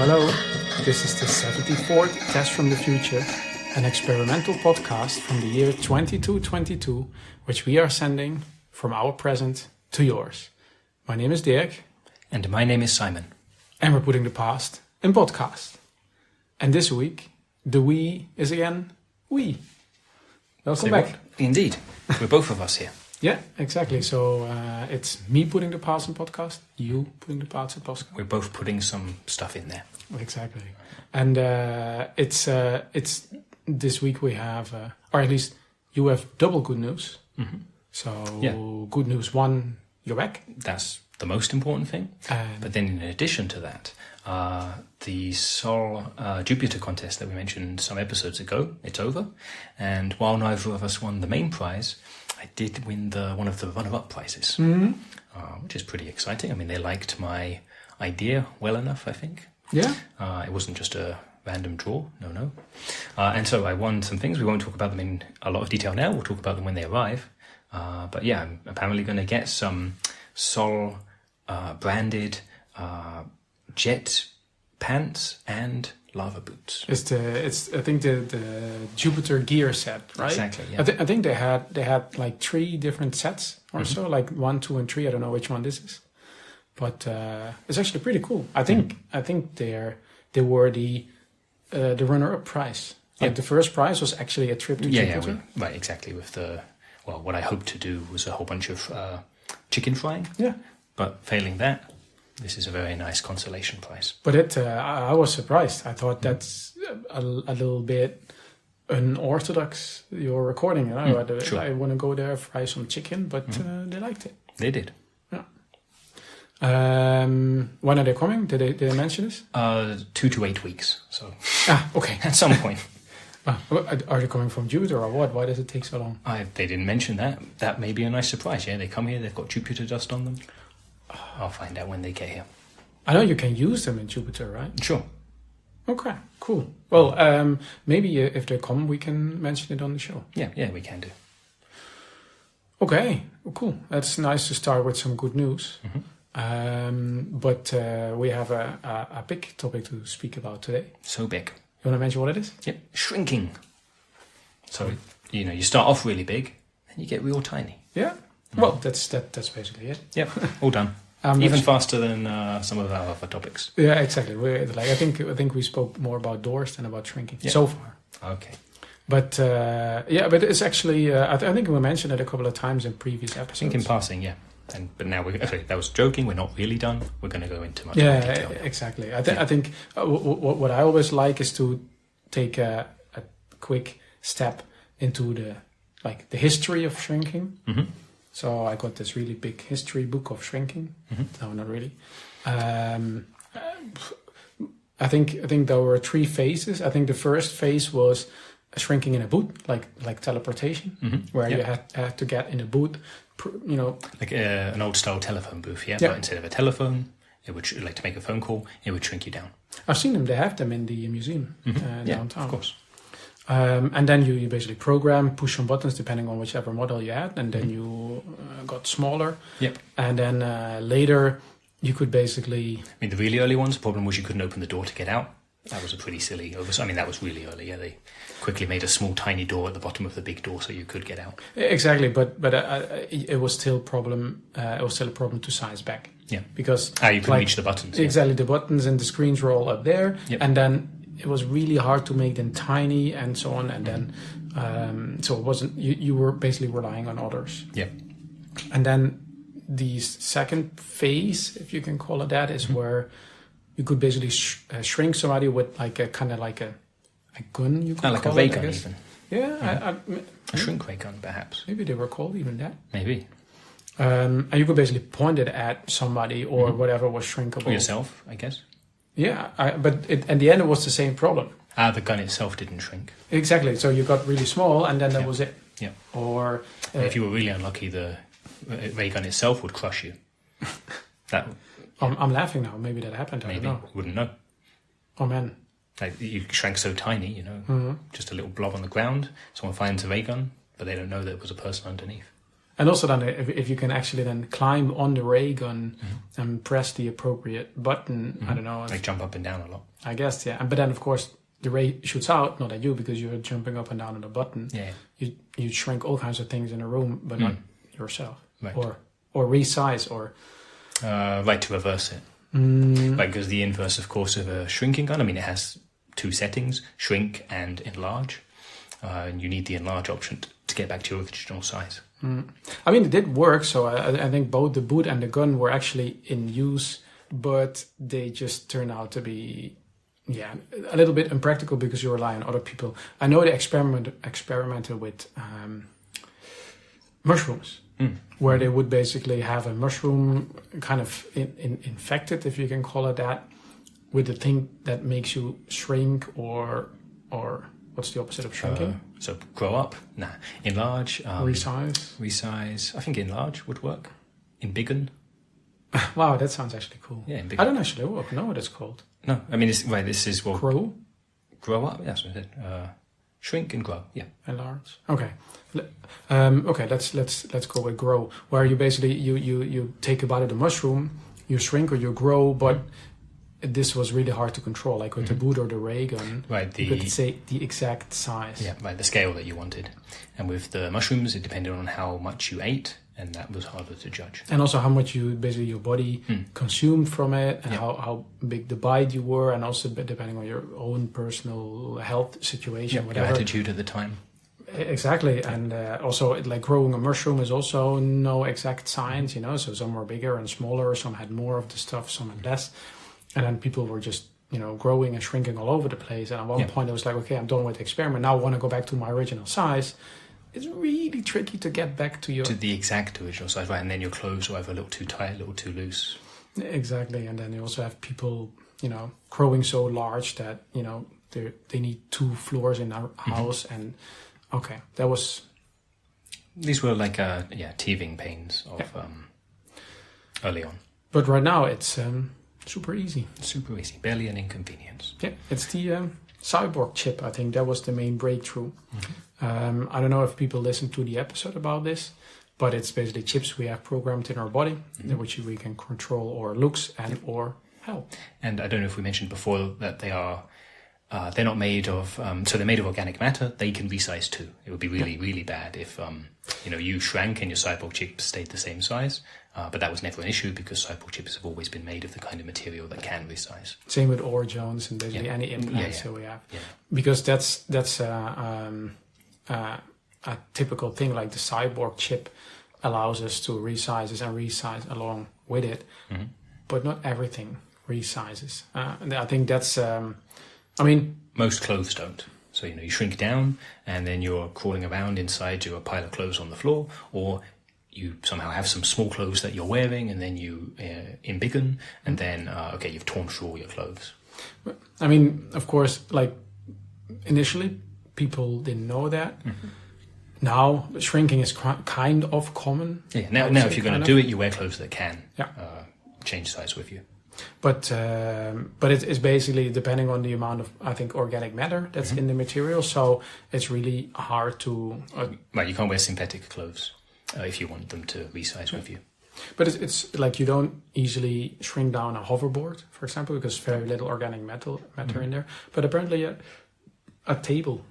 Hello. This is the 74th Test from the Future, an experimental podcast from the year 2222, which we are sending from our present to yours. My name is Dirk. And my name is Simon. And we're putting the past in podcast. And this week, the we is again we. Welcome back. Indeed. We're both of us here. Yeah, exactly. So it's me putting the past in podcast, you putting the past in podcast. We're both putting some stuff in there. Exactly. And it's this week we have, or at least you have double good news. Mm-hmm. So good news one, you're back. That's the most important thing. But then in addition to that, the Sol Jupiter contest that we mentioned some episodes ago, it's over. And while neither of us won the main prize, I did win one of the runner-up prizes, which is pretty exciting. I mean, they liked my idea well enough, I think. Yeah. It wasn't just a random draw, no. And so I won some things. We won't talk about them in a lot of detail now. We'll talk about them when they arrive. But yeah, I'm apparently going to get some Sol branded jet pants and lava boots. It's I think the Jupiter gear set, right? Exactly. Yeah. I think they had like 3 different sets or so, like 1, 2, and 3. I don't know which one this is, but it's actually pretty cool. I think they were the runner-up prize. Like the first prize was actually a trip to Jupiter. Yeah, right, exactly. With what I hoped to do was a whole bunch of chicken frying. Yeah. But failing that, this is a very nice consolation prize. But I was surprised. I thought that's a little bit unorthodox, your recording. Sure. I want to go there, fry some chicken, but they liked it. They did. Yeah. When are they coming? Did they mention this? 2 to 8 weeks. So. Okay. At some point. Are they coming from Jupiter or what? Why does it take so long? They didn't mention that. That may be a nice surprise. Yeah, they come here. They've got Jupiter dust on them. I'll find out when they get here. I know you can use them in Jupiter, right? Sure. Okay, cool. Well, maybe if they come, we can mention it on the show. Yeah, we can do. Okay, well, cool. That's nice to start with some good news. Mm-hmm. But we have a big topic to speak about today. So big. You want to mention what it is? Yep, shrinking. So, you start off really big, and you get real tiny. Yeah. Well, that's basically it. Yep, all done. Even faster than some of our other topics. Yeah, exactly. I think we spoke more about doors than about shrinking so far. Okay. But but it's actually I think we mentioned it a couple of times in previous episodes. I think in passing, yeah. But now that was joking. We're not really done. We're going to go into much more detail. Yeah, exactly. I think what I always like is to take a quick step into the history of shrinking. Mm-hmm. So I got this really big history book of shrinking. Mm-hmm. No, not really. I think there were 3 phases. I think the first phase was shrinking in a boot, like teleportation, where you had to get in a boot. Like an old style telephone booth, yeah. But instead of a telephone, it would to make a phone call, it would shrink you down. I've seen them. They have them in the museum downtown. Of course. And then you basically push some buttons depending on whichever model you had, and then you got smaller. Yep. And then later you could basically. I mean, the really early ones. The problem was you couldn't open the door to get out. That was a pretty silly oversight. I mean, that was really early. Yeah, they quickly made a small, tiny door at the bottom of the big door so you could get out. Exactly, but it was still a problem to size back. Yeah, because you couldn't reach the buttons. Exactly, the buttons and the screens were all up there, and then it was really hard to make them tiny and so on. And then so it wasn't. You were basically relying on others. Yeah, and then the second phase, if you can call it that, is where you could basically shrink somebody with like a gun. You could like call a ray it, gun, even. Yeah, a shrink ray gun, perhaps. Maybe they were called even that. Maybe. And you could basically point it at somebody or whatever was shrinkable. Or yourself, I guess. Yeah, but in the end it was the same problem. The gun itself didn't shrink. Exactly. So you got really small, and then that was it. Yeah. Or if you were really unlucky, the ray gun itself would crush you. That. I'm laughing now. Maybe that happened. Maybe. I don't know. Wouldn't know. Oh man. Like you shrank so tiny, just a little blob on the ground. Someone finds a ray gun, but they don't know there was a person underneath. And also then if you can actually then climb on the ray gun and press the appropriate button, I don't know. Like jump up and down a lot. I guess, yeah. But then, of course, the ray shoots out, not at you, because you're jumping up and down on the button. Yeah. You shrink all kinds of things in a room, but not yourself. Right. Or resize, or... Right, to reverse it. Like, because the inverse, of course, of a shrinking gun, I mean, it has two settings, shrink and enlarge. And you need the enlarge option to get back to your original size. I mean, it did work, so I think both the boot and the gun were actually in use, but they just turned out to be, a little bit impractical because you rely on other people. I know they experimented with mushrooms, where they would basically have a mushroom kind of infected, if you can call it that, with the thing that makes you shrink or what's the opposite of shrinking? So grow up? Nah. Enlarge? Resize? Resize. I think enlarge would work. Embiggen? Wow, that sounds actually cool. Yeah, embiggen. I don't actually know what it's called. No, I mean, this is what... Grow? Grow up? That's what I said. Shrink and grow, yeah. Enlarge. Okay. Okay, let's go with grow, where you basically, you take a bite of the mushroom, you shrink or you grow, but... This was really hard to control, like with the boot or the ray gun. Right, you could say the exact size. Yeah, right, the scale that you wanted. And with the mushrooms, it depended on how much you ate, and that was harder to judge. And also how much your body consumed from it, and how big the bite you were, and also depending on your own personal health situation, whatever. Your attitude at the time. Exactly, and also like growing a mushroom is also no exact science, so some were bigger and smaller, some had more of the stuff, some had less. And then people were just, growing and shrinking all over the place. And at one point, I was like, okay, I'm done with the experiment. Now I want to go back to my original size. It's really tricky to get back to the exact original size, right? And then your clothes are either a little too tight, a little too loose. Exactly. And then you also have people, growing so large that, they need 2 floors in our house. And okay, that was... These were like, teething pains of early on. But right now it's... super easy. Super easy. Barely an inconvenience. Yeah, it's the cyborg chip. I think that was the main breakthrough. I don't know if people listened to the episode about this, but it's basically chips we have programmed in our body, which we can control our looks and or health. And I don't know if we mentioned before that they are... they're not made of... so they're made of organic matter. They can resize too. It would be really, really bad if, you shrank and your cyborg chip stayed the same size. But that was never an issue because cyborg chips have always been made of the kind of material that can resize. Same with Jones and basically any implants that we have. Yeah. Because that's a typical thing, like the cyborg chip allows us to resize along with it. But not everything resizes. And I think that's... most clothes don't. So, you shrink down and then you're crawling around inside your pile of clothes on the floor, or you somehow have some small clothes that you're wearing and then you embiggen and then, you've torn through all your clothes. Of course, like initially people didn't know that. Now shrinking is kind of common. Yeah, now if you're going to do it, you wear clothes that can change size with you. But it's basically depending on the amount of, I think, organic matter that's in the material. So it's really hard to... Right, you can't wear synthetic clothes if you want them to resize with you. But it's like you don't easily shrink down a hoverboard, for example, because very little organic matter in there. But apparently a table,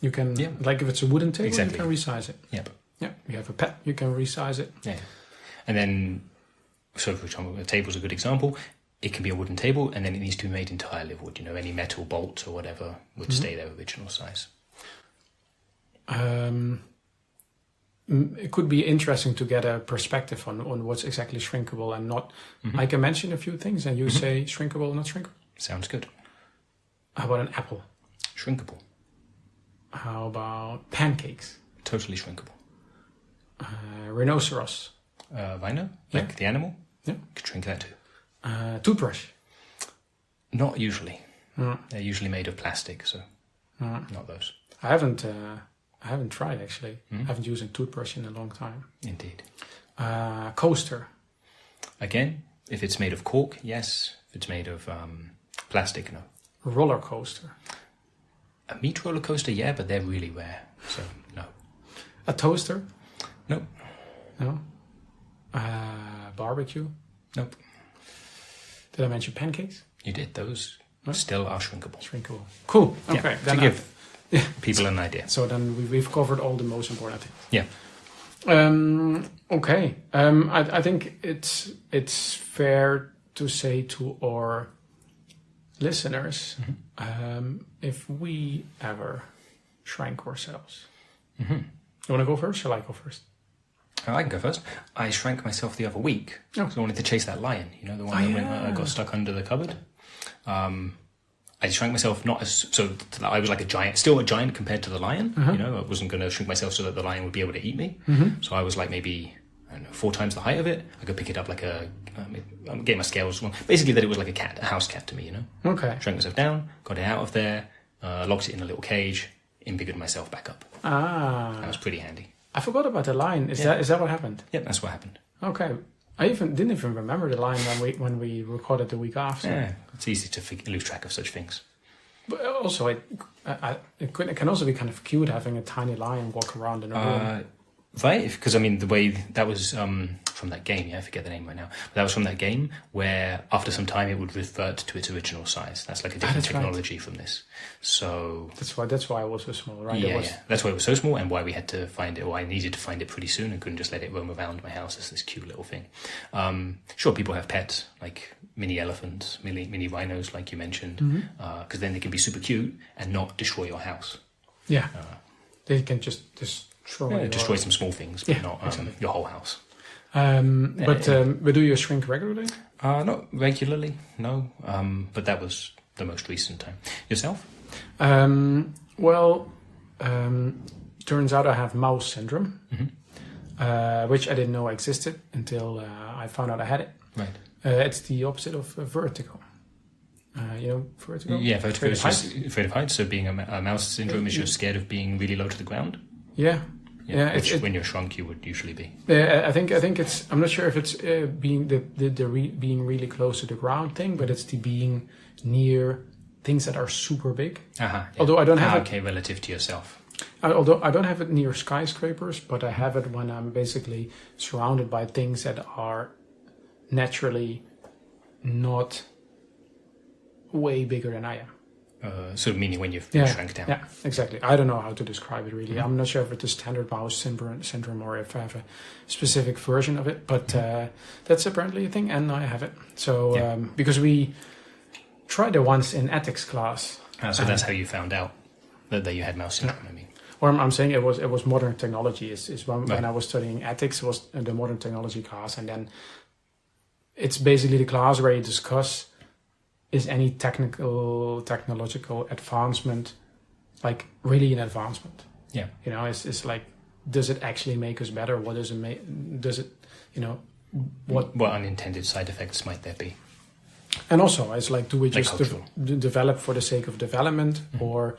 you can, like if it's a wooden table, you can resize it. Yeah, you have a pet, you can resize it. Yeah. And then, so for example, a table's a good example. It can be a wooden table, and then it needs to be made entirely of wood. Any metal bolts or whatever would stay their original size. It could be interesting to get a perspective on what's exactly shrinkable and not. I can mention a few things, and you say shrinkable, not shrinkable. Sounds good. How about an apple? Shrinkable. How about pancakes? Totally shrinkable. Rhinoceros. Rhino? Like the animal? Yeah. Could shrink that too. Toothbrush? Not usually. They're usually made of plastic, so not those. I haven't tried actually. I haven't used a toothbrush in a long time. Indeed. Coaster? Again, if it's made of cork, yes. If it's made of plastic, no. Roller coaster? A meat roller coaster, yeah, but they're really rare, so no. A toaster? No. No. Barbecue. Nope. Did I mention pancakes? You did. Those No? still are shrinkable. Shrinkable. Cool. Okay. Yeah, to give people an idea. So then we've covered all the most important things. Yeah. Okay. I think it's fair to say to our listeners, if we ever shrank ourselves. You want to go first? Shall I go first? I can go first. I shrank myself the other week because I wanted to chase that lion. You know, the one that got stuck under the cupboard. I shrank myself not as so that I was like a giant, still a giant compared to the lion. You know, I wasn't going to shrink myself so that the lion would be able to eat me. So I was like maybe, I don't know, 4 times the height of it. I could pick it up like I'm getting my scales wrong. Basically, that it was like a house cat to me. You know. Okay. Shrank myself down, got it out of there, locked it in a little cage, embiggered myself back up. That was pretty handy. I forgot about the lion. Is that what happened? Yep, that's what happened. Okay. I didn't even remember the line when we recorded the week after. Yeah, it's easy to lose track of such things. But also, it can also be kind of cute having a tiny lion walk around in a room. Right, because I mean the way that was from that game, I forget the name right now, but that was from that game where after some time it would revert to its original size. That's like a different technology from this. So that's why it was so small, right? Yeah, that's why it was so small, and why we had to find it, or I needed to find it pretty soon, and couldn't just let it roam around my house as this cute little thing. Sure, people have pets like mini elephants, mini rhinos, like you mentioned, because then they can be super cute and not destroy your house. Yeah, they can just destroy some small things, but not your whole house. But do you shrink regularly? Not regularly, no. But that was the most recent time. Yourself? Turns out I have mouse syndrome, which I didn't know existed until I found out I had it. Right. It's the opposite of vertigo. You know, vertigo? Yeah, vertigo is just afraid of heights. So being a mouse syndrome is you're scared of being really low to the ground. Yeah. Yeah, which when you're shrunk, you would usually be. I think it's. I'm not sure if it's being being really close to the ground thing, but it's the being near things that are super big. Although I don't have it relative to yourself. Although I don't have it near skyscrapers, but I have it when I'm basically surrounded by things that are naturally not way bigger than I am. So meaning when you've shrank down. Yeah, exactly. I don't know how to describe it really. I'm not sure if it's a standard mouse syndrome or if I have a specific version of it, but that's apparently a thing, and I have it. So because we tried it once in ethics class. So that's how you found out that you had mouse syndrome. I mean, or I'm saying it was modern technology. Is when I was studying ethics, it was the modern technology class, and then it's basically the class where you discuss. Is any technological advancement like really an advancement? Yeah. You know, it's like, does it actually make us better? What does it make? Does it, you know, what unintended side effects might there be? And also, it's like, do we just develop for the sake of development, or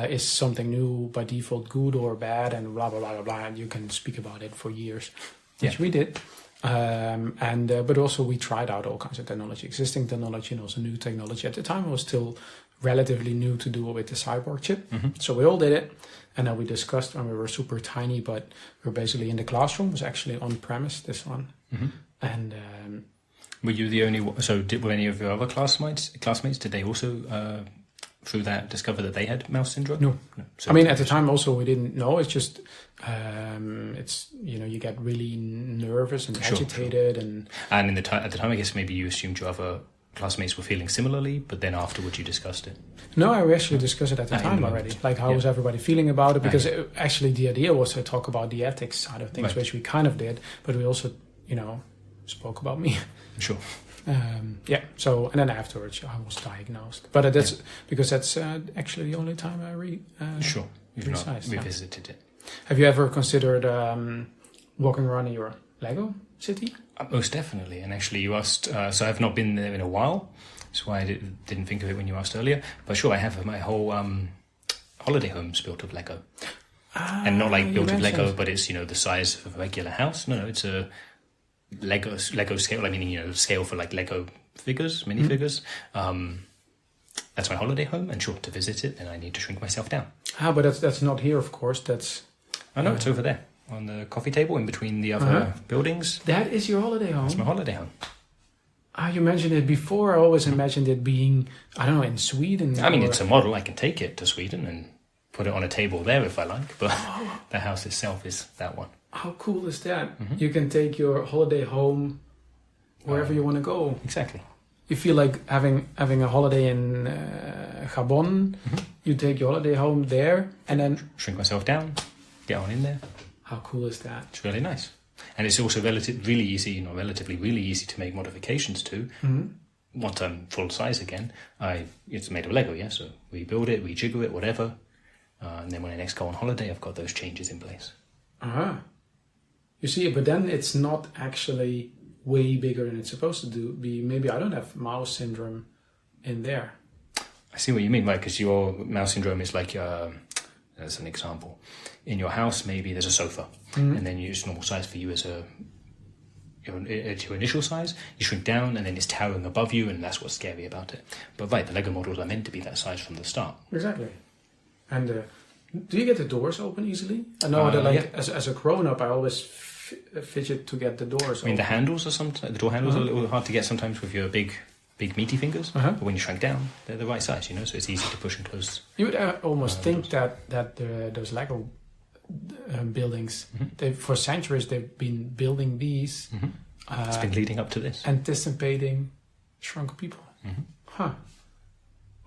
is something new by default good or bad, and blah blah blah blah blah? And you can speak about it for years, which we did. But also we tried out all kinds of technology, existing technology and also new technology. At the time, it was still relatively new to do it with the cyborg chip. So we all did it, and then we discussed when we were super tiny, but we were basically in the classroom. It was actually on premise, this one. And were you the only one? So were any of your other classmates? Did they also through that discover that they had mouse syndrome? No. So I mean, at the time also we didn't know. It's just it's, you know, you get really nervous and agitated. And at the time I guess maybe you assumed your other classmates were feeling similarly, but then afterwards you discussed it. No, we actually discussed it at the time already. Like, how was everybody feeling about it? Because actually the idea was to talk about the ethics side of things, which we kind of did, but we also, you know, spoke about me. Sure. So, and then afterwards I was diagnosed, but that's because that's actually the only time I you've not revisited it. Have you ever considered walking around in your Lego city? Most definitely. And actually you asked, so I've not been there in a while, that's why I didn't think of it when you asked earlier, but sure, I have my whole holiday home's built of Lego. And not like built of Lego, but it's, you know, the size of a regular house. No, it's a Lego scale. I mean, you know, scale for like Lego figures, minifigures. That's my holiday home, and sure, to visit it, then I need to shrink myself down. But that's not here, of course. That's I know it's over there. on the coffee table in between the other buildings. That is your holiday home? That's my holiday home. You mentioned it before. I always imagined it being, I don't know, in Sweden. I mean, it's a model. I can take it to Sweden and put it on a table there if I like, but the house itself is that one. How cool is that? You can take your holiday home wherever you want to go. Exactly. You feel like having a holiday in Gabon, you take your holiday home there and then... Shrink myself down, get on in there. How cool is that? It's really nice. And it's also really easy to make modifications to. Once I'm full size again, it's made of Lego, yeah? So rebuild it, rejigger it, whatever. And then when I next go on holiday, I've got those changes in place. You see, but then it's not actually way bigger than it's supposed to be. Maybe I don't have mouse syndrome in there. I see what you mean, right? Because your mouse syndrome is like, as an example, in your house, maybe there's a sofa, and then you use normal size for you as your initial size. You shrink down, and then it's towering above you, and that's what's scary about it. But right, the Lego models are meant to be that size from the start. Exactly. And do you get the doors open easily? I know that, as a grown-up, I always fidget to get the doors open. I mean, the handles are the door handles are a little hard to get sometimes with your big meaty fingers. But when you shrink down, they're the right size, so it's easy to push and close. You would almost think that those Lego buildings, for centuries they've been building these. It's been leading up to this. Anticipating shrunk people.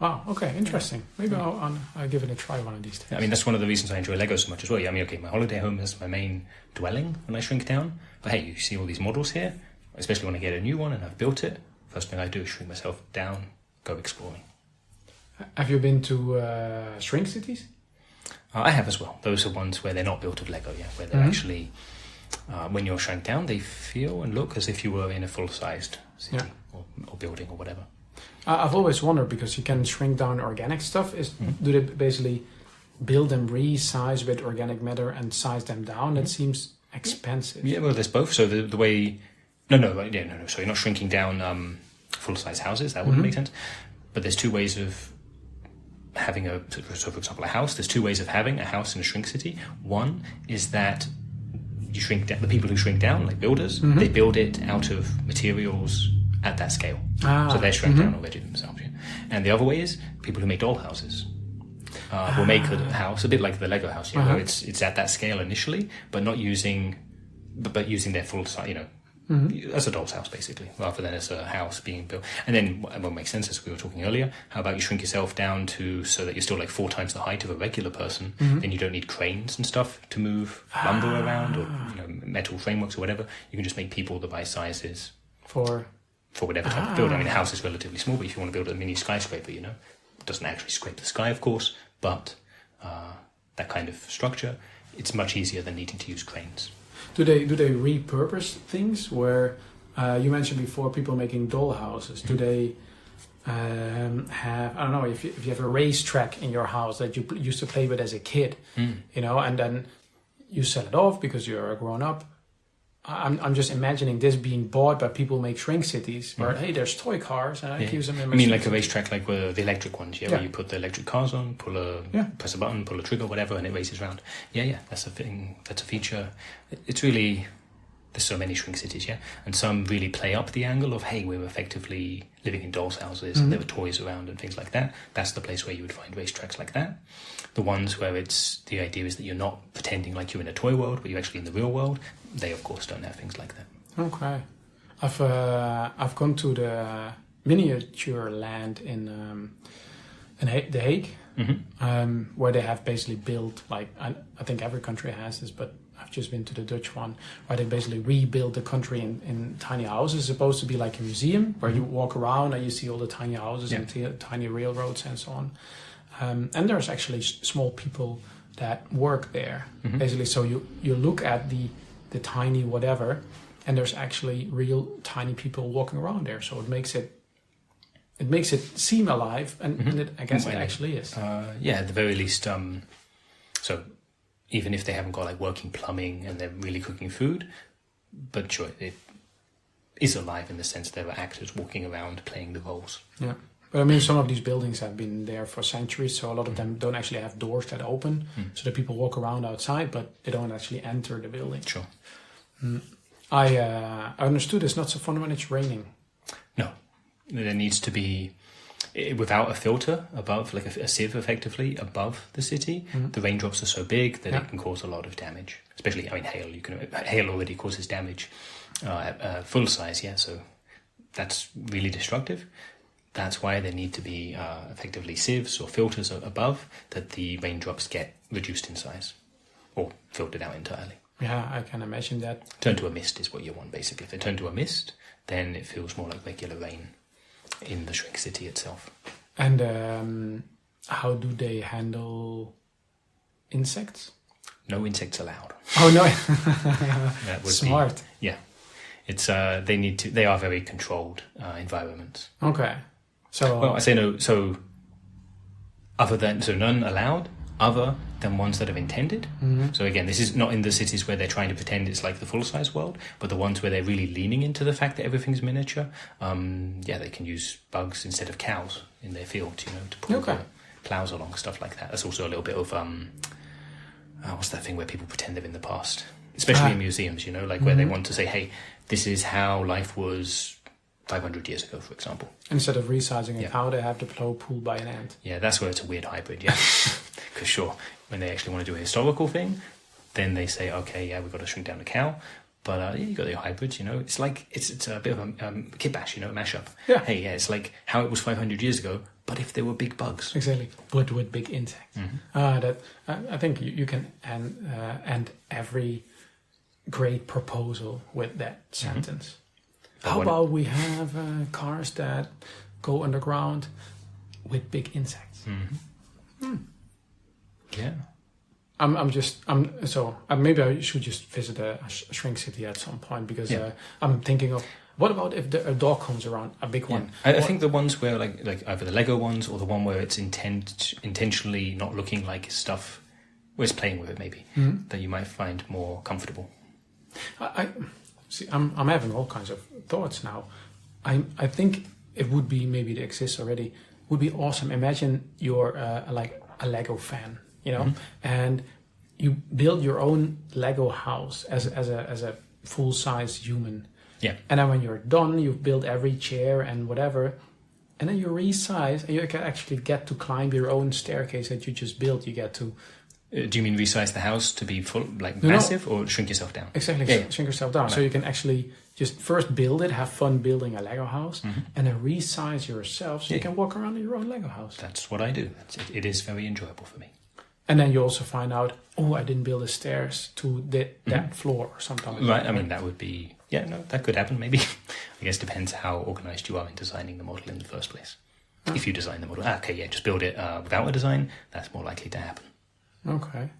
Wow, okay, interesting. Maybe I'll give it a try one of these days. I mean, that's one of the reasons I enjoy Lego so much as well. I mean, okay, my holiday home is my main dwelling when I shrink down. But hey, you see all these models here, especially when I get a new one and I've built it. First thing I do is shrink myself down, go exploring. Have you been to shrink cities? I have as well. Those are ones where they're not built of Lego, where they're actually, when you're shrunk down, they feel and look as if you were in a full-sized city or building or whatever. I've always wondered, because you can shrink down organic stuff. Do they basically build them, resize with organic matter and size them down? It seems expensive. Yeah, well, there's both. So the way... No. So you're not shrinking down full-size houses. That wouldn't make sense. But there's two ways of having so for example, a house. There's two ways of having a house in a shrink city. One is that you shrink down. The people who shrink down, like builders, they build it out of materials at that scale. So they shrink down already themselves. Yeah? And the other way is people who make doll houses will make a house a bit like the Lego house, where it's at that scale initially, but not using, but using their full size, as a doll's house basically, rather than as a house being built. And then what makes sense, as we were talking earlier, how about you shrink yourself down so that you're still like 4 times the height of a regular person? Then you don't need cranes and stuff to move lumber around, or metal frameworks or whatever. You can just make people the right sizes for whatever type of building. I mean, the house is relatively small, but if you want to build a mini skyscraper, it doesn't actually scrape the sky, of course, but that kind of structure, it's much easier than needing to use cranes. Do they repurpose things? Where you mentioned before people making doll houses? Do they have, I don't know, if you have a racetrack in your house that you used to play with as a kid, and then you sell it off because you're a grown up? I'm just imagining this being bought by people who make shrink cities where, hey, there's toy cars and I use them in my like a racetrack, like the electric ones, where you put the electric cars on, press a button, pull a trigger, whatever, and it races around. That's a thing, that's a feature. It's really, there's so many shrink cities, and some really play up the angle of, hey, we're effectively living in dolls' houses, and there are toys around and things like that. That's the place where you would find racetracks like that. The ones where the idea is that you're not pretending like you're in a toy world, but you're actually in the real world, they of course don't have things like that. Okay. I've gone to the miniature land in The Hague, where they have basically built, like, I think every country has this, but I've just been to the Dutch one, where they basically rebuild the country in tiny houses. It's supposed to be like a museum where you walk around and you see all the tiny houses and tiny railroads and so on. And there's actually small people that work there, basically. So you look at the tiny whatever, and there's actually real tiny people walking around there. So it makes it seem alive, and I guess it actually is. At the very least. So even if they haven't got like working plumbing and they're really cooking food, but sure, it is alive in the sense there are actors walking around playing the roles. Yeah. But I mean, some of these buildings have been there for centuries, so a lot of them don't actually have doors that open, so that people walk around outside, but they don't actually enter the building. Sure. I understood it's not so fun when it's raining. No, there needs to be, without a filter above, like a sieve effectively above the city, the raindrops are so big that it can cause a lot of damage. Especially, I mean, hail. Hail already causes damage at full size, so that's really destructive. That's why there need to be effectively sieves or filters above, that the raindrops get reduced in size or filtered out entirely. Yeah, I can imagine that. Turn to a mist is what you want, basically. If they turn to a mist, then it feels more like regular rain in the shrink city itself. And how do they handle insects? No insects allowed. Oh no! That would Smart. Yeah, it's they are very controlled environments. Okay, so well, I say no. So none allowed, other than ones that are intended. So again, this is not in the cities where they're trying to pretend it's like the full size world, but the ones where they're really leaning into the fact that everything's miniature. They can use bugs instead of cows in their fields, to pull the plows along, stuff like that. That's also a little bit of what's that thing where people pretend they're in the past, especially in museums, where they want to say, hey, this is how life was 500 years ago, for example. Instead of resizing a cow, they have the plow pulled by an ant. Yeah, that's where it's a weird hybrid, Because sure, when they actually want to do a historical thing, then they say, okay, we've got to shrink down the cow. But you got the hybrids, it's like, it's a bit of a kit bash, a mashup. Yeah. Hey, it's like how it was 500 years ago, but if there were big bugs. Exactly, but with big insects. I think you can end every great proposal with that sentence. How about we have cars that go underground with big insects? Yeah. Maybe I should just visit a shrink city at some point, because I'm thinking of, what about if a dog comes around, a big one? I think the ones where like either the Lego ones or the one where it's intentionally not looking like stuff, where it's playing with it maybe, that you might find more comfortable. I see. I'm having all kinds of thoughts now. I think it would be, maybe it exists already, would be awesome. Imagine you're like a Lego fan, and you build your own Lego house as a full size human. Yeah. And then when you're done, you've built every chair and whatever, and then you resize, and you can actually get to climb your own staircase that you just built. You get to. Do you mean resize the house to be full, massive, or shrink yourself down? Exactly, shrink yourself down. Right. So you can actually just first build it, have fun building a Lego house, and then resize yourself so you can walk around in your own Lego house. That's what I do. It is very enjoyable for me. And then you also find out, I didn't build the stairs to that floor or something like that. Right, I mean, that would be, that could happen maybe. I guess it depends how organized you are in designing the model in the first place. If you design the model, just build it without a design, that's more likely to happen. Okay.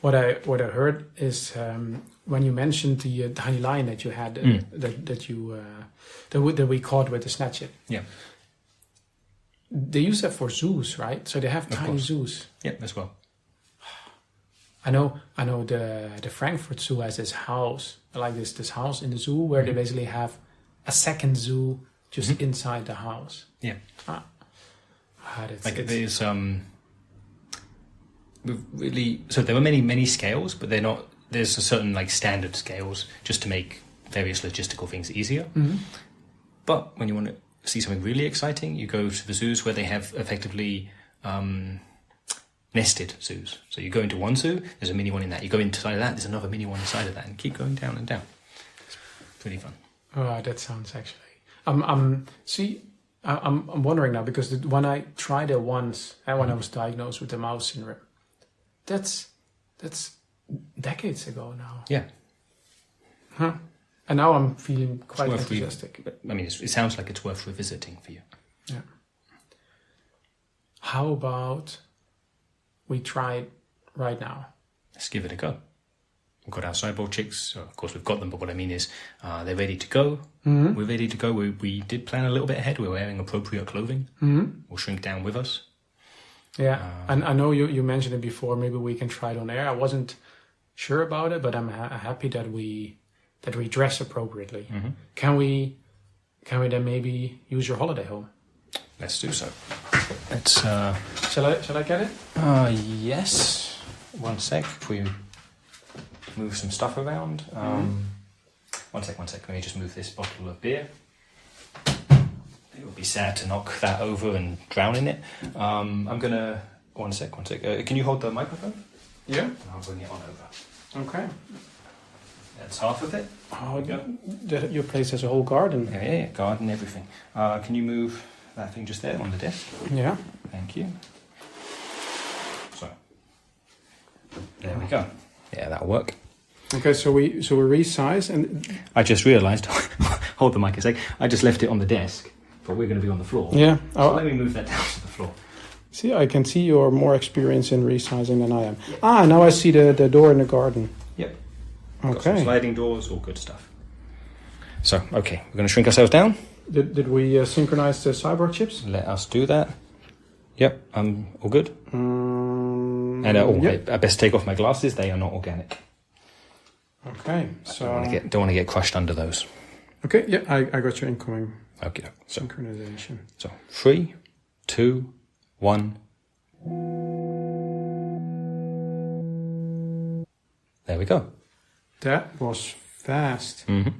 What I heard is when you mentioned the tiny lion that you had, that we caught with the snatch it. Yeah. They use that for zoos, right? So they have tiny zoos. Yeah, as well. I know. The Frankfurt Zoo has this house, like this house in the zoo, where they basically have a second zoo just inside the house. Yeah. There's really, so there are many scales, but they're not. There's a certain standard scales just to make various logistical things easier. But when you want to see something really exciting, you go to the zoos where they have effectively nested zoos. So you go into one zoo, there's a mini one in that. You go inside of that, there's another mini one inside of that, and keep going down and down. It's pretty fun. Oh, that sounds actually. I'm wondering now, because when I tried it once, and when I was diagnosed with the mouse syndrome, that's decades ago now. Yeah. Huh. And now I'm feeling quite enthusiastic. It sounds like it's worth revisiting for you. Yeah. How about we try it right now? Let's give it a go. We've got our cyborg chicks. Of course, we've got them, but what I mean is they're ready to go. We're ready to go. We did plan a little bit ahead. We're wearing appropriate clothing. We'll shrink down with us. Yeah, and I know you mentioned it before. Maybe we can try it on air. I wasn't sure about it, but I'm happy that we dress appropriately. Can we then maybe use your holiday home? let's do so. Let's. Shall I get it? Yes. One sec. If we move some stuff around. One sec. Let me just move this bottle of beer. It would be sad to knock that over and drown in it. I'm gonna. One sec. Can you hold the microphone? Yeah. I'll bring it on over. Okay. That's half of it. Oh, your place has a whole garden. Yeah, garden, everything. Can you move that thing just there on the desk? Yeah. Thank you. So, there we go. Yeah, that'll work. Okay, so we resize, and I just realised, hold the mic a sec, I just left it on the desk, but we're going to be on the floor. Yeah. So let me move that down to the floor. See, I can see you're more experienced in resizing than I am. Yeah. Now I see the door in the garden. Yep. Okay. Got some sliding doors, all good stuff. So, okay, we're going to shrink ourselves down. Did we synchronize the cyborg chips? Let us do that. Yep, I'm all good. And yep. I best take off my glasses. They are not organic. Okay, so Don't want to get crushed under those. Okay, yeah, I got your incoming Okay, so synchronization. So 3, 2, 1. There we go. That was fast. Mm-hmm.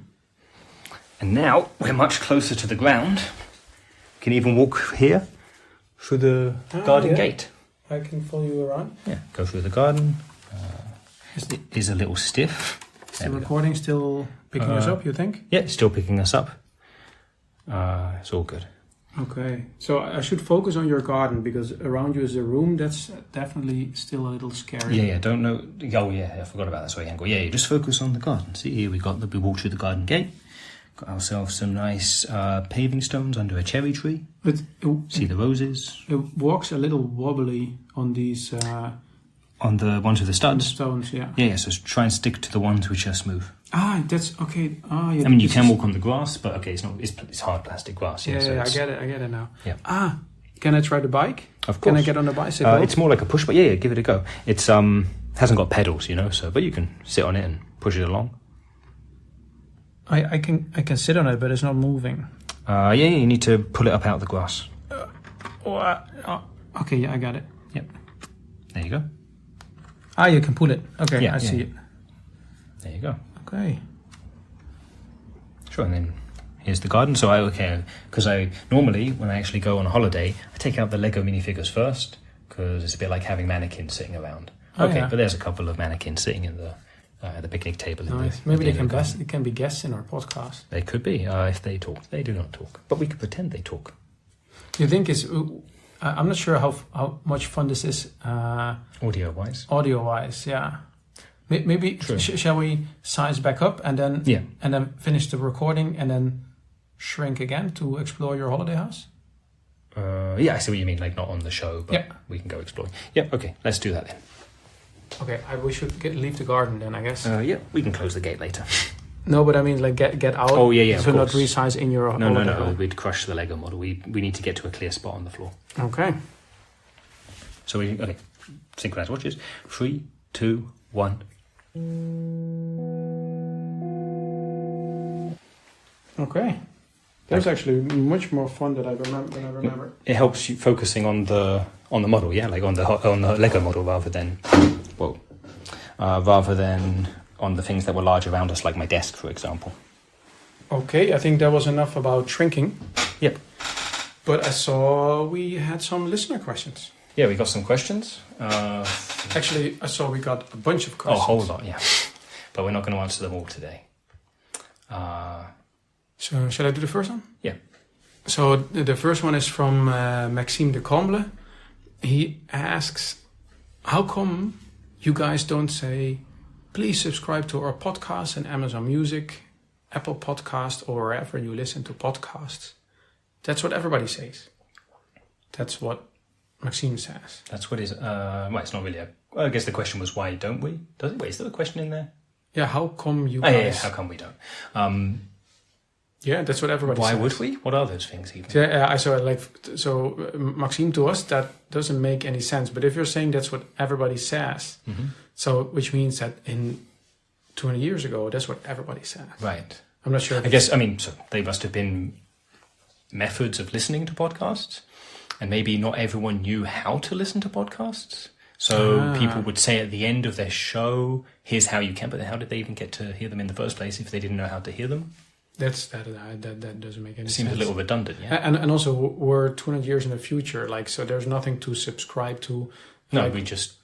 And now we're much closer to the ground. Can even walk here through the garden gate. I can follow you around. Yeah, go through the garden. It is a little stiff. Is the recording still picking us up, you think? Yeah, it's still picking us up. It's all good. Okay, so I should focus on your garden because around you is a room that's definitely still a little scary. Yeah, don't know. Oh, yeah, I forgot about that. Sorry, angle. Yeah, you just focus on the garden. See, here we walked through the garden gate. Got ourselves some nice paving stones under a cherry tree. See the roses. It walks a little wobbly on these. On the ones with the studs. Stones, yeah. Yeah, so try and stick to the ones which are smooth. That's okay. Yeah, I mean, you can walk on the grass, but okay, it's hard plastic grass. Yeah, so I get it now. Yeah. Can I try the bike? Of course. Can I get on the bicycle? It's more like a push bike. Yeah, give it a go. It's hasn't got pedals, but you can sit on it and push it along. I can sit on it, but it's not moving. Yeah, you need to pull it up out of the grass. Okay, yeah, I got it. Yep. There you go. You can pull it. Okay, I see it. There you go. Okay. Sure, and then here's the garden. So because I normally, when I actually go on a holiday, I take out the Lego minifigures first, because it's a bit like having mannequins sitting around. But there's a couple of mannequins sitting in the picnic table. Nice. Maybe they can be guests in our podcast. They could be, if they talk. They do not talk, but we could pretend they talk. You think I'm not sure how much fun this is. Audio-wise? Audio-wise, yeah. Maybe shall we size back up and then finish the recording and then shrink again to explore your holiday house? I see what you mean, like not on the show, but we can go exploring. Yeah, okay, let's do that then. Okay, we should leave the garden then, I guess. We can close the gate later. No, but I mean, like, get out. Oh, yeah, so not resize in your holiday No. home. We'd crush the Lego model. We need to get to a clear spot on the floor. Okay. So synchronize watches. 3, 2, 1. Okay. That was actually much more fun than I remember. It helps you focusing on the model, like on the Lego model rather than on the things that were large around us, like my desk, for example. Okay, I think that was enough about shrinking. Yep. But I saw we had some listener questions. Yeah, we got some questions. Actually, I saw we got a bunch of questions. Oh, a whole lot, yeah. But we're not going to answer them all today. So, shall I do the first one? Yeah. So, the first one is from Maxime de Comble. He asks, how come you guys don't say, please subscribe to our podcast on Amazon Music, Apple Podcast, or wherever you listen to podcasts? That's what everybody says. That's what Maxime says. That's what is... it's not really I guess the question was, why don't we? Wait, is there a question in there? Yeah, how come you guys... Yeah, how come we don't? Yeah, that's what everybody says. Why would we? What are those things even? Yeah, I saw it Maxime, to us, that doesn't make any sense. But if you're saying that's what everybody says, so which means that in 200 years ago, that's what everybody says. Right. I'm not sure. So they must have been methods of listening to podcasts. And maybe not everyone knew how to listen to podcasts. So people would say at the end of their show, here's how you can, but how did they even get to hear them in the first place if they didn't know how to hear them? That doesn't make any sense. Seems a little redundant, yeah. And also, we're 200 years in the future, like, so there's nothing to subscribe to. No, like, we just,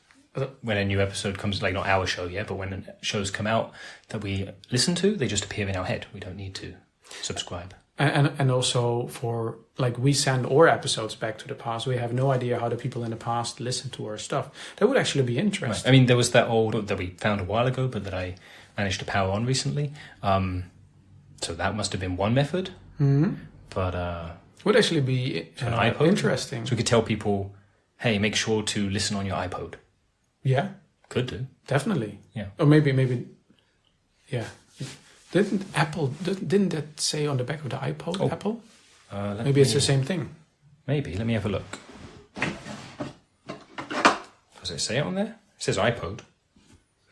when a new episode comes, like not our show yet, but when shows come out that we listen to, they just appear in our head. We don't need to subscribe. And also for, like, we send our episodes back to the past. We have no idea how the people in the past listen to our stuff. That would actually be interesting. Right. I mean, there was that old that we found a while ago, but that I managed to power on recently. So that must have been one method. Mm-hmm. But would actually be an iPod, interesting. So we could tell people, hey, make sure to listen on your iPod. Yeah. Could do. Definitely. Yeah. Or maybe, yeah. Didn't that say on the back of the iPod, Oh. Apple? Maybe it's the same thing. Maybe. Let me have a look. Does it say it on there? It says iPod.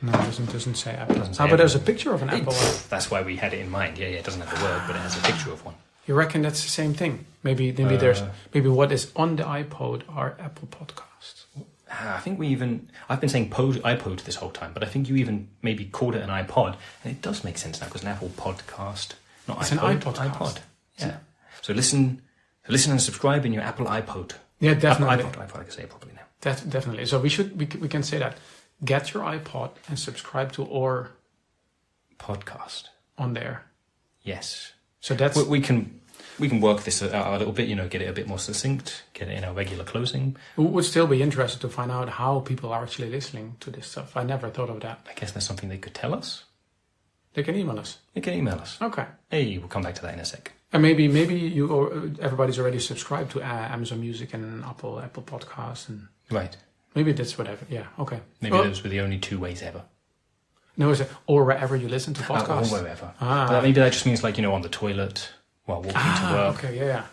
No, it doesn't say Apple. Doesn't say but Apple. there's a picture of an Apple. That's why we had it in mind. Yeah, it doesn't have the word, but it has a picture of one. You reckon that's the same thing? Maybe what is on the iPod are Apple podcasts. I think I've been saying iPod this whole time, but I think you even maybe called it an iPod, and it does make sense now because an Apple podcast, not it's iPod. An iPod. Yeah. So listen and subscribe in your Apple iPod. Yeah, definitely. iPod, I can say it properly now. Definitely. So we can say that. Get your iPod and subscribe to our podcast on there. Yes. So that's we can work this out a little bit. Get it a bit more succinct. Get it in our regular closing. We would still be interested to find out how people are actually listening to this stuff. I never thought of that. I guess that's something they could tell us. They can email us. Okay. Hey, we'll come back to that in a sec. And maybe you or everybody's already subscribed to Amazon Music and Apple Podcasts and right. Maybe that's whatever. Yeah. Okay. Maybe those were the only two ways ever. No, or wherever you listen to podcasts. Or wherever. But maybe that just means on the toilet while walking to work. Okay. Yeah.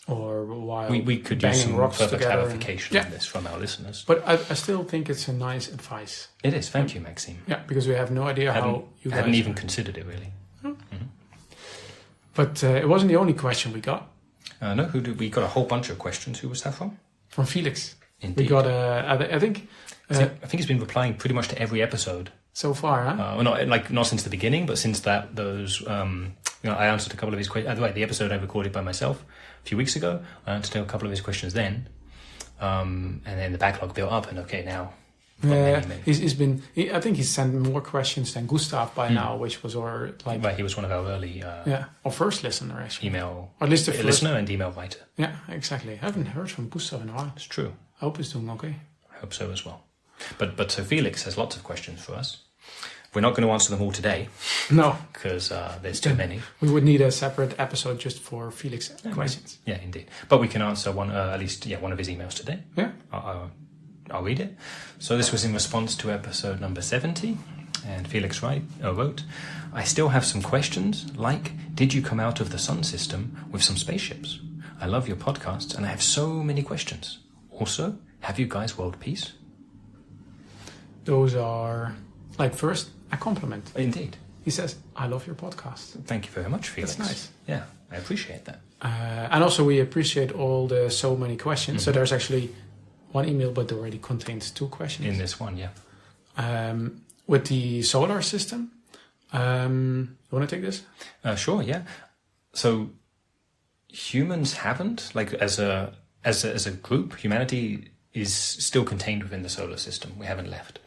Or while we could use some further clarification on this from our listeners. But I still think it's a nice advice. It is. Thank you, Maxime. Yeah, because we have no idea how you guys... hadn't even considered it, really. Mm-hmm. But it wasn't the only question we got. No, we got a whole bunch of questions. Who was that from? From Felix. Indeed. We got I think he's been replying pretty much to every episode so far. Huh? Well, not since the beginning, but since I answered a couple of his questions. By the way, the episode I recorded by myself a few weeks ago, I answered a couple of his questions then, and then the backlog built up. And okay, now he's been. I think he's sent more questions than Gustav by now, which was our Right, he was one of our early our first listener actually. Email, or at least the first listener and email writer. Yeah, exactly. I haven't heard from Gustav in a while. It's true. I hope he's doing okay. I hope so as well. But so Felix has lots of questions for us. We're not going to answer them all today. No. Because there's too many. We would need a separate episode just for Felix questions. Yeah, indeed. But we can answer one of his emails today. Yeah. I'll read it. So this was in response to episode number 70. And Felix wrote, I still have some questions, like, did you come out of the sun system with some spaceships? I love your podcasts and I have so many questions. Also, have you guys world peace? Those are, first, a compliment. Indeed. He says, I love your podcast. Thank you very much, Felix. That's nice. Yeah, I appreciate that. And also we appreciate all the so many questions. Mm-hmm. So there's actually one email, but it already contains 2 questions. In this one, yeah. With the solar system, you want to take this? Sure, yeah. So humans haven't, as a group, humanity is still contained within the solar system. We haven't left.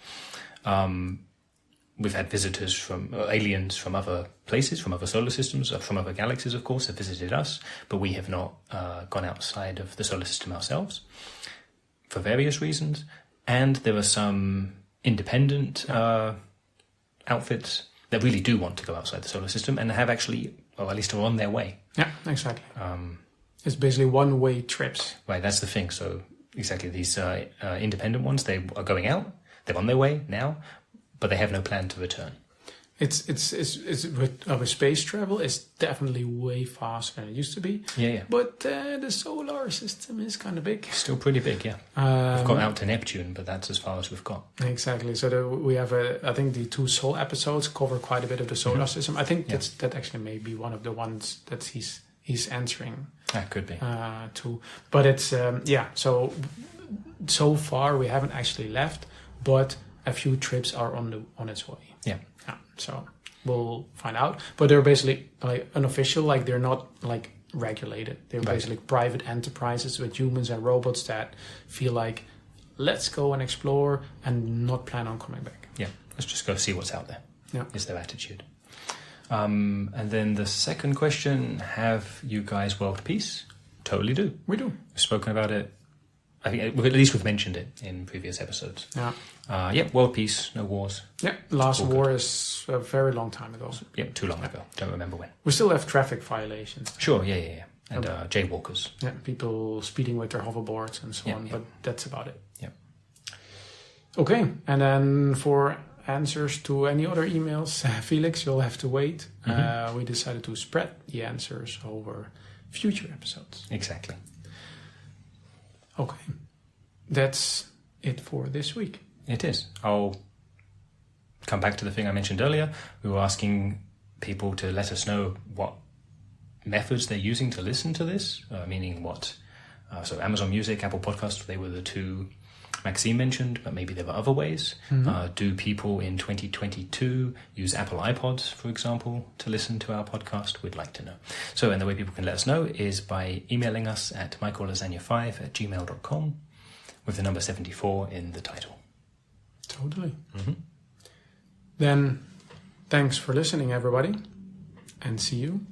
We've had visitors from aliens from other places, from other solar systems, from other galaxies, of course, have visited us, but we have not gone outside of the solar system ourselves for various reasons. And there are some independent outfits that really do want to go outside the solar system and have actually, or at least are on their way. Yeah, exactly. It's basically one-way trips. Right, that's the thing. So exactly, these independent ones, they are going out. They're on their way now, but they have no plan to return. It's with space travel, it's definitely way faster than it used to be. Yeah. But the solar system is kind of big. Still pretty big, yeah. We've got out to Neptune, but that's as far as we've got. Exactly. So we have I think the 2 Sol episodes cover quite a bit of the solar system. I think that actually may be one of the ones that he's answering. That could be. Too. But it's, so far we haven't actually left, but a few trips are on its way. Yeah. So we'll find out. But they're basically like unofficial, like they're not like regulated. They're basically private enterprises with humans and robots that feel like, let's go and explore and not plan on coming back. Yeah, let's just go see what's out there. Yeah. Is their attitude. And then the second question, have you guys world peace? Totally do. We do. We've spoken about it. I think at least we've mentioned it in previous episodes. Yeah. World peace, no wars. Yeah, last war is a very long time ago. Yeah, too long ago. Don't remember when. We still have traffic violations. Sure, yeah. And jaywalkers. Yeah, people speeding with their hoverboards and so on, yeah. but that's about it. Yeah. Okay, and then for answers to any other emails, Felix, you'll have to wait. Mm-hmm. We decided to spread the answers over future episodes. Exactly. Okay, that's it for this week. It is. I'll come back to the thing I mentioned earlier. We were asking people to let us know what methods they're using to listen to this, meaning what. So Amazon Music, Apple Podcasts, they were the two Maxime mentioned, but maybe there were other ways. Mm-hmm. Do people in 2022 use Apple iPods, for example, to listen to our podcast? We'd like to know. So, and the way people can let us know is by emailing us at michaellasagna5@gmail.com with the number 74 in the title. Totally. Mm-hmm. Then, thanks for listening, everybody, and see you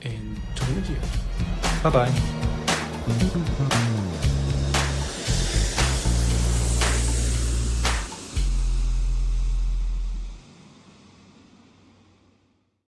in 200 years. Bye-bye.